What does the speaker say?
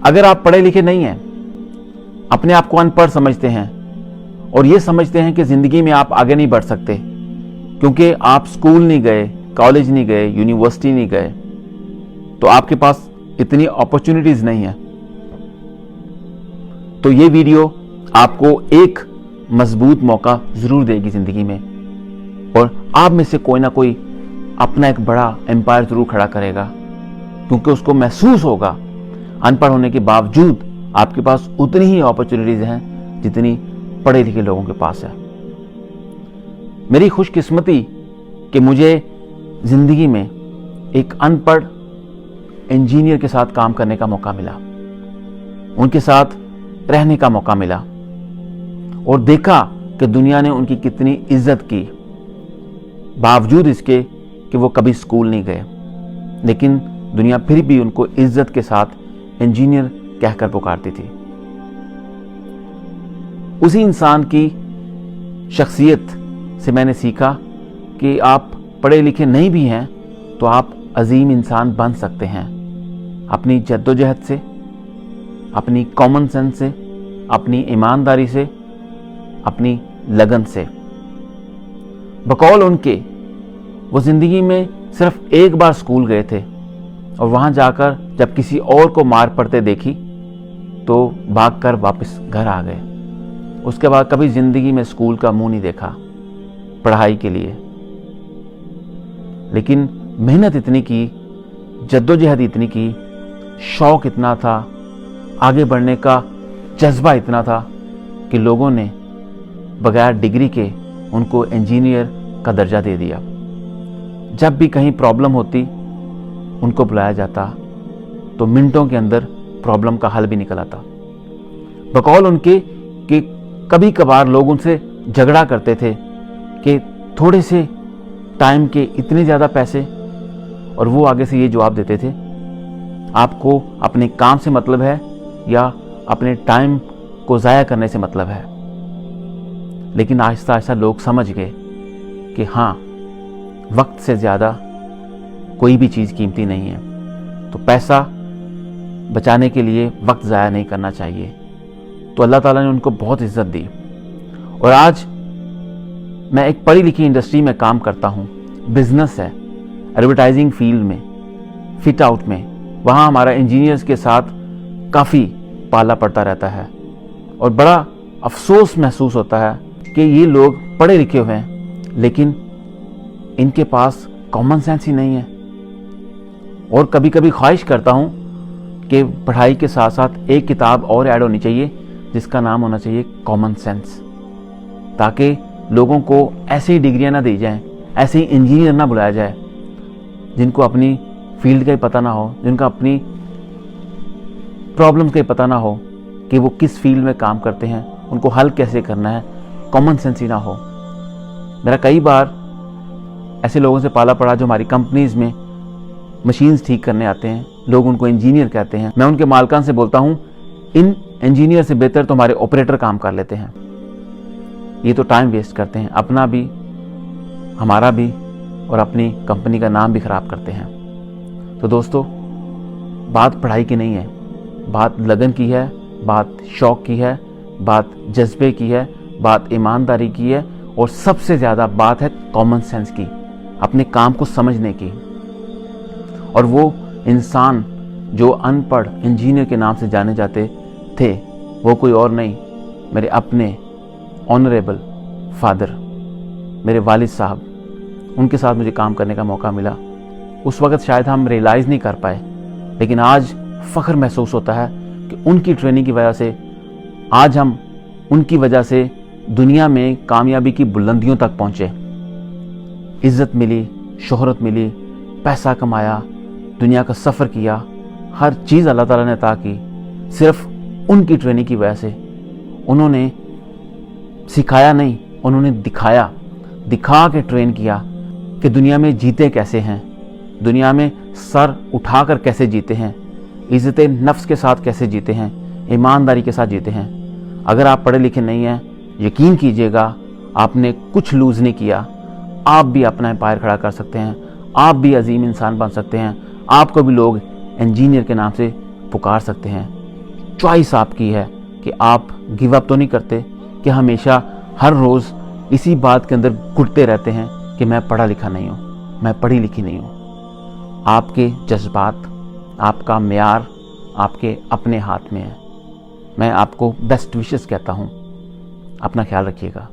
अगर आप पढ़े लिखे नहीं हैं, अपने आप को अनपढ़ समझते हैं और ये समझते हैं कि ज़िंदगी में आप आगे नहीं बढ़ सकते क्योंकि आप स्कूल नहीं गए, कॉलेज नहीं गए, यूनिवर्सिटी नहीं गए, तो आपके पास इतनी अपॉर्चुनिटीज़ नहीं है, तो ये वीडियो आपको एक मजबूत मौका ज़रूर देगी ज़िंदगी में, और आप में से कोई ना कोई अपना एक बड़ा एम्पायर ज़रूर खड़ा करेगा, क्योंकि उसको महसूस होगा अनपढ़ होने के बावजूद आपके पास उतनी ही अपॉर्चुनिटीज़ हैं जितनी पढ़े लिखे लोगों के पास है। मेरी खुशकिस्मती कि मुझे ज़िंदगी में एक अनपढ़ इंजीनियर के साथ काम करने का मौका मिला, उनके साथ रहने का मौका मिला और देखा कि दुनिया ने उनकी कितनी इज्जत की, बावजूद इसके कि वो कभी स्कूल नहीं गए, लेकिन दुनिया फिर भी उनको इज्जत के साथ इंजीनियर कहकर पुकारती थी। उसी इंसान की शख्सियत से मैंने सीखा कि आप पढ़े लिखे नहीं भी हैं तो आप अजीम इंसान बन सकते हैं, अपनी जद्दोजहद से, अपनी कॉमन सेंस से, अपनी ईमानदारी से, अपनी लगन से। बकौल उनके वो ज़िंदगी में सिर्फ एक बार स्कूल गए थे और वहाँ जाकर जब किसी और को मार पड़ते देखी तो भागकर वापस घर आ गए। उसके बाद कभी ज़िंदगी में स्कूल का मुंह नहीं देखा पढ़ाई के लिए, लेकिन मेहनत इतनी की, जद्दोजहद इतनी की, शौक़ इतना था, आगे बढ़ने का जज्बा इतना था कि लोगों ने बगैर डिग्री के उनको इंजीनियर का दर्जा दे दिया। जब भी कहीं प्रॉब्लम होती उनको बुलाया जाता तो मिनटों के अंदर प्रॉब्लम का हल भी निकल आता। बकौल उनके कि कभी कभार लोग उनसे झगड़ा करते थे कि थोड़े से टाइम के इतने ज़्यादा पैसे, और वो आगे से ये जवाब देते थे, आपको अपने काम से मतलब है या अपने टाइम को ज़ाया करने से मतलब है। लेकिन आहिस्ता आहिस्ता लोग समझ गए कि हाँ, वक्त से ज़्यादा कोई भी चीज़ कीमती नहीं है, तो पैसा बचाने के लिए वक्त ज़ाया नहीं करना चाहिए। तो अल्लाह ताला ने उनको बहुत इज्जत दी और आज मैं एक पढ़ी लिखी इंडस्ट्री में काम करता हूँ, बिजनेस है, एडवर्टाइजिंग फील्ड में, फिट आउट में। वहाँ हमारा इंजीनियर्स के साथ काफ़ी पाला पड़ता रहता है और बड़ा अफसोस महसूस होता है कि ये लोग पढ़े लिखे हुए हैं लेकिन इनके पास कॉमन सेंस ही नहीं है। और कभी कभी ख्वाहिश करता हूँ कि पढ़ाई के साथ साथ एक किताब और ऐड होनी चाहिए जिसका नाम होना चाहिए कॉमन सेंस, ताकि लोगों को ऐसी ही डिग्रियाँ ना दी जाएं, ऐसे ही इंजीनियर ना बुलाया जाए जिनको अपनी फील्ड का ही पता ना हो, जिनका अपनी प्रॉब्लम का ही पता ना हो कि वो किस फील्ड में काम करते हैं, उनको हल कैसे करना है, कॉमन सेंस ही ना हो। मेरा कई बार ऐसे लोगों से पाला पड़ा जो हमारी कंपनीज में मशीन्स ठीक करने आते हैं, लोग उनको इंजीनियर कहते हैं। मैं उनके मालकान से बोलता हूँ, इन इंजीनियर से बेहतर तो हमारे ऑपरेटर काम कर लेते हैं, ये तो टाइम वेस्ट करते हैं, अपना भी, हमारा भी और अपनी कंपनी का नाम भी खराब करते हैं। तो दोस्तों, बात पढ़ाई की नहीं है, बात लगन की है, बात शौक़ की है, बात जज्बे की है, बात ईमानदारी की है और सबसे ज़्यादा बात है कॉमन सेंस की, अपने काम को समझने की। और वो इंसान जो अनपढ़ इंजीनियर के नाम से जाने जाते थे वो कोई और नहीं, मेरे अपने ऑनरेबल फादर, मेरे वालिद साहब, उनके साथ मुझे काम करने का मौका मिला। उस वक़्त शायद हम रियलाइज़ नहीं कर पाए, लेकिन आज फ़ख्र महसूस होता है कि उनकी ट्रेनिंग की वजह से आज हम उनकी वजह से दुनिया में कामयाबी की बुलंदियों तक पहुँचे। इज़्ज़त मिली, शोहरत मिली, पैसा कमाया, दुनिया का सफ़र किया, हर चीज़ अल्लाह ताला ने अता की, सिर्फ उनकी ट्रेनिंग की वजह से। उन्होंने सिखाया नहीं, उन्होंने दिखाया, दिखा के ट्रेन किया कि दुनिया में जीते कैसे हैं, दुनिया में सर उठाकर कैसे जीते हैं, इज़्ज़त नफ्स के साथ कैसे जीते हैं, ईमानदारी के साथ जीते हैं। अगर आप पढ़े लिखे नहीं हैं, यकीन कीजिएगा आपने कुछ लूज़ नहीं किया, आप भी अपना एम्पायर खड़ा कर सकते हैं, आप भी अजीम इंसान बन सकते हैं, आपको भी लोग इंजीनियर के नाम से पुकार सकते हैं। चॉइस आपकी है कि आप गिव अप तो नहीं करते, कि हमेशा हर रोज़ इसी बात के अंदर घुटते रहते हैं कि मैं पढ़ा लिखा नहीं हूँ, मैं पढ़ी लिखी नहीं हूँ। आपके जज्बात, आपका म्यार आपके अपने हाथ में है। मैं आपको बेस्ट विशेस कहता हूँ। अपना ख्याल रखिएगा।